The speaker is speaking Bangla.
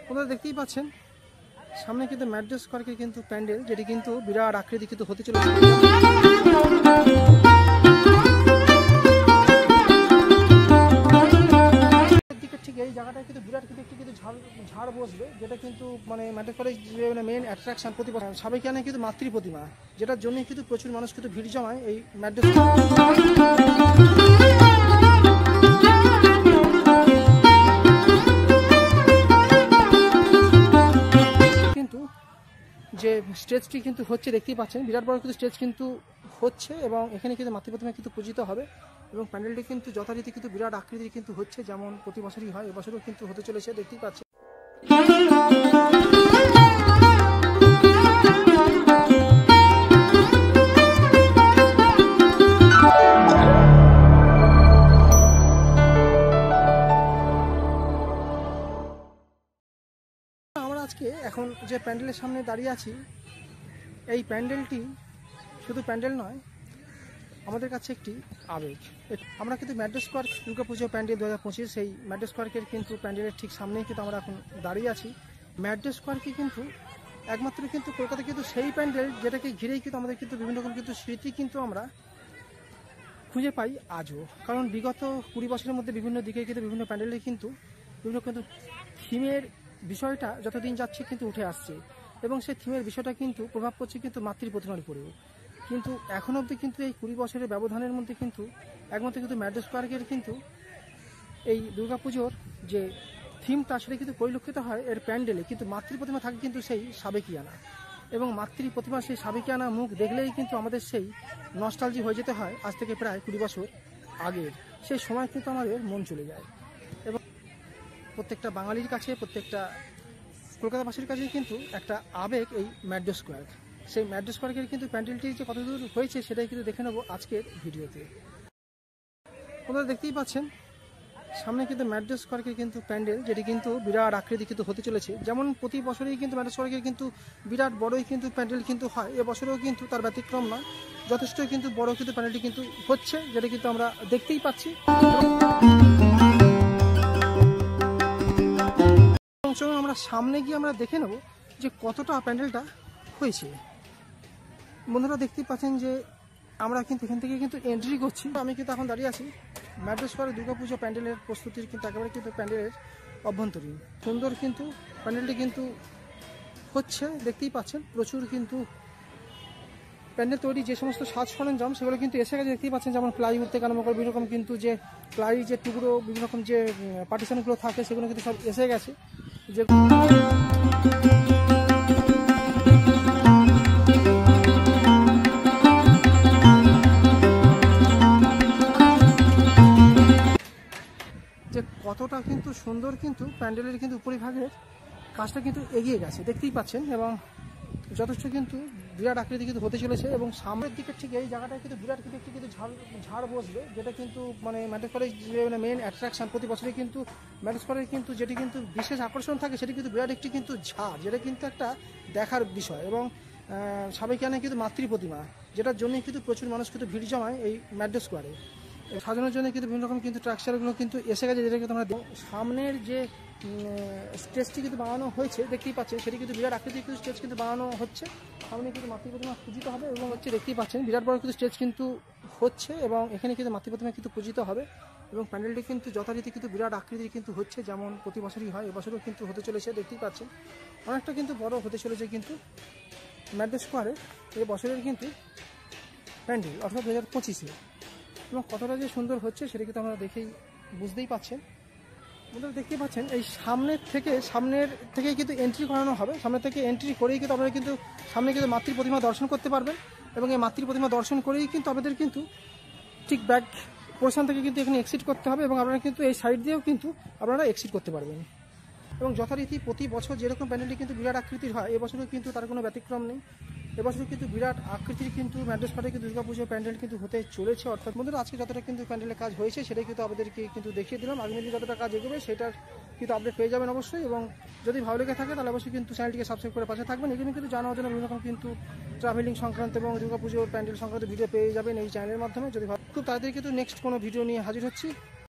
আপনারা দেখতেই পাচ্ছেন সামনে কিন্তু ম্যাড্রেস স্কোয়ারের কিন্তু প্যান্ডেল, যেটি কিন্তু বিরাট আকৃতি কিন্তু হতে চলেছে। ঠিক এই জায়গাটায় কিন্তু বিরাট কিন্তু একটি কিন্তু ঝাড় বসবে, যেটা কিন্তু মানে ম্যাড্রেস স্কোয়ারের যে মেন অ্যাট্রাকশন প্রতি সাবেকিয়ানা কিন্তু মাতৃ প্রতিমা, যেটার জন্য কিন্তু প্রচুর মানুষ কিন্তু ভিড় জমায় এই ম্যাড্রেস। যে স্টেজটি কিন্তু হচ্ছে দেখতেই পাচ্ছেন, বিরাট বড় কিন্তু স্টেজ কিন্তু হচ্ছে এবং এখানে কিন্তু মাতৃ প্রতিমা কিন্তু পূজিত হবে এবং প্যান্ডেলটি কিন্তু যথারীতি কিন্তু বিরাট আকৃতির কিন্তু হচ্ছে, যেমন প্রতি বছরই হয় এবছরও কিন্তু হতে চলেছে দেখতেই পাচ্ছেন। আজকে এখন যে প্যান্ডেলের সামনে দাঁড়িয়ে আছি, এই প্যান্ডেলটি শুধু প্যান্ডেল নয়, আমাদের কাছে একটি আবেগ। আমরা কিন্তু ম্যাড্রেস স্কোয়ার দুর্গাপুজো প্যান্ডেল 2025 সেই ম্যাড্রেস স্কোয়ারের কিন্তু প্যান্ডেলের ঠিক সামনেই কিন্তু আমরা এখন দাঁড়িয়ে আছি। ম্যাড্রেস স্কোয়ারকে কিন্তু একমাত্র কিন্তু কলকাতা কিন্তু সেই প্যান্ডেল যেটাকে ঘিরেই কিন্তু আমাদের কিন্তু বিভিন্ন রকম কিন্তু স্মৃতি কিন্তু আমরা খুঁজে পাই আজও। কারণ বিগত 20 বছরের মধ্যে বিভিন্ন দিকে কিন্তু বিভিন্ন প্যান্ডেলে কিন্তু বিভিন্ন কিন্তু থিমের বিষয়টা যতদিন যাচ্ছে কিন্তু উঠে আসছে এবং সেই থিমের বিষয়টা কিন্তু প্রভাব পড়ছে কিন্তু মাতৃ প্রতিমার উপরেও। কিন্তু এখন অবধি কিন্তু এই 20 বছরের ব্যবধানের মধ্যে কিন্তু একমাত্র কিন্তু ম্যাড্রেস স্কোয়ারের কিন্তু এই দুর্গাপুজোর যে থিমটা সেটা কিন্তু পরিলক্ষিত হয় এর প্যান্ডেলে, কিন্তু মাতৃ প্রতিমা থাকে কিন্তু সেই সাবেকিয়ানা এবং মাতৃ প্রতিমা সেই সাবেকিয়ানা মুখ দেখলেই কিন্তু আমাদের সেই নস্টালজি হয়ে যেতে হয় আজ থেকে প্রায় 20 বছর আগের। সেই সময় কিন্তু আমাদের মন চলে যায় এবং প্রত্যেকটা বাঙালির কাছে, প্রত্যেকটা কলকাতাবাসীর কাছে কিন্তু একটা আবেগ এই ম্যাড্রেস স্কোয়ার। সেই ম্যাড্রেস স্কোয়ারের কিন্তু প্যান্ডেলটি যে কতদূর হয়েছে সেটাই কিন্তু দেখে নেব আজকের ভিডিওতে। আপনারা দেখতেই পাচ্ছেন সামনে কিন্তু ম্যাড্রেস স্কোয়ারের কিন্তু প্যান্ডেল, যেটি কিন্তু বিরাট আকৃতি কিন্তু হতে চলেছে। যেমন প্রতি বছরই কিন্তু ম্যাড্রেস স্কোয়ারের কিন্তু বিরাট বড়ই কিন্তু প্যান্ডেল কিন্তু হয়, এবছরেও কিন্তু তার ব্যতিক্রম নয়, যথেষ্ট কিন্তু বড় কিন্তু প্যান্ডেলটি কিন্তু হচ্ছে, যেটা কিন্তু আমরা দেখতেই পাচ্ছি। আমরা সামনে গিয়ে আমরা দেখে নেব যে কতটা প্যান্ডেলটা হয়েছে। বন্ধুরা দেখতেই পাচ্ছেন যে আমরা কিন্তু এখান থেকে কিন্তু এন্ট্রি করছি। আমি কিন্তু এখন দাঁড়িয়ে আছি ম্যাড্রেস স্কোয়ারের দুর্গাপুজো প্যান্ডেলের প্রস্তুতির কিন্তু একেবারে কিন্তু প্যান্ডেলের অভ্যন্তরীণ সুন্দর কিন্তু প্যান্ডেলটি কিন্তু হচ্ছে দেখতেই পাচ্ছেন। প্রচুর কিন্তু প্যান্ডেল তৈরি যে সমস্ত সাজ সরঞ্জাম সেগুলো কিন্তু এসে গেছে দেখতেই পাচ্ছেন, যেমন প্লাইউড থেকে আরম্ভ করে বিভিন্ন রকম কিন্তু যে প্লাই যে টুকরো বিভিন্ন রকম যে পার্টিশনগুলো থাকে সেগুলো কিন্তু সব এসে গেছে। যে কতটা কিন্তু সুন্দর কিন্তু প্যান্ডেলের কিন্তু উপরিভাগের কাজটা কিন্তু এগিয়ে গেছে দেখতেই পাচ্ছেন এবং যথেষ্ট কিন্তু বিরাট আকৃতি কিন্তু হতে চলেছে এবং সামনের দিকে ঠিক এই জায়গাটায় কিন্তু বিরাট কিন্তু একটি কিন্তু ঝাড় বসবে, যেটা কিন্তু মানে ম্যাড্রেস স্কোয়ারের যে মেন অ্যাট্রাকশন প্রতি বছরই কিন্তু ম্যাড্রেস স্কোয়ারের কিন্তু যেটি কিন্তু বিশেষ আকর্ষণ থাকে সেটি কিন্তু বিরাট একটি কিন্তু ঝাড়, যেটা কিন্তু একটা দেখার বিষয় এবং সাবেকিয়ানা কিন্তু মাতৃ প্রতিমা, যেটার জন্যই কিন্তু প্রচুর মানুষ কিন্তু ভিড় জমায় এই ম্যাড্রেস স্কোয়ারে। সাজানোর জন্য কিন্তু বিভিন্ন রকম কিন্তু স্ট্রাকচারগুলো কিন্তু এসে গেছে, যেটা কিন্তু আমরা সামনের যে স্টেজটি কিন্তু বানানো হয়েছে দেখতেই পাচ্ছেন, সেটি কিন্তু বিরাট আকৃতির কিন্তু স্টেজ কিন্তু বানানো হচ্ছে। সামনে কিন্তু মাতৃ প্রতিমা পূজিত হবে এবং হচ্ছে দেখতেই পাচ্ছেন বিরাট বড় কিন্তু স্টেজ কিন্তু হচ্ছে এবং এখানে কিন্তু মাতৃ প্রতিমা কিন্তু পূজিত হবে এবং প্যান্ডেলটি কিন্তু যথারীতি কিন্তু বিরাট আকৃতির কিন্তু হচ্ছে, যেমন প্রতি বছরই হয় এবছরও কিন্তু হতে চলেছে দেখতেই পাচ্ছেন। অনেকটা কিন্তু বড় হতে চলেছে কিন্তু ম্যাড্রেস স্কোয়ারের এই বছরের কিন্তু প্যান্ডেল অর্থাৎ 2025-এ এবং কতটা যে সুন্দর হচ্ছে সেটা কিন্তু আমরা দেখেই বুঝতেই পাচ্ছেন। আপনারা দেখতে পাচ্ছেন এই সামনের থেকে কিন্তু এন্ট্রি করানো হবে, সামনে থেকে এন্ট্রি করেই কিন্তু আপনারা কিন্তু সামনে কিন্তু মাতৃ প্রতিমা দর্শন করতে পারবেন এবং এই মাতৃ প্রতিমা দর্শন করেই কিন্তু আপনাদের কিন্তু ঠিক ব্যাক পোর্শন থেকে কিন্তু এখানে এক্সিট করতে হবে এবং আপনারা কিন্তু এই সাইড দিয়েও কিন্তু আপনারা এক্সিট করতে পারবেন এবং যথারীতি প্রতি বছর যেরকম প্যান্ডেলটি কিন্তু বিরাট আকৃতির হয় এবছরও কিন্তু তার কোনো ব্যতিক্রম নেই। এবছর কিন্তু বিরাট আকৃতির কিন্তু ম্যাড্রেস স্কোয়ারে কিন্তু দুর্গাপুজোর প্যান্ডেল কিন্তু হতে চলেছে। অর্থাৎ বন্ধুরা আজকে যতটা কিন্তু প্যান্ডেলের কাজ হয়েছে সেটাই কিন্তু আপনাদেরকে কিন্তু দেখিয়ে দিলাম। আগামী দিনে যতটা কাজ এগোবে সেটার কিন্তু আপডেট পেয়ে যাবেন অবশ্যই এবং যদি ভালো লেগে থাকে তাহলে অবশ্যই কিন্তু চ্যানেলটিকে সাবস্ক্রাইব করে পাশে থাকবেন। এখানে কিন্তু জানার জন্য বিভিন্ন রকম কিন্তু ট্রাভেলিং সংক্রান্ত এবং দুর্গাপুজোর প্যান্ডেল সংক্রান্ত ভিডিও পেয়ে যাবেন এই চ্যানেলের মাধ্যমে। যদি খুব তাড়াতাড়ি কিন্তু নেক্সট কোনো ভিডিও নিয়ে হাজির হচ্ছি।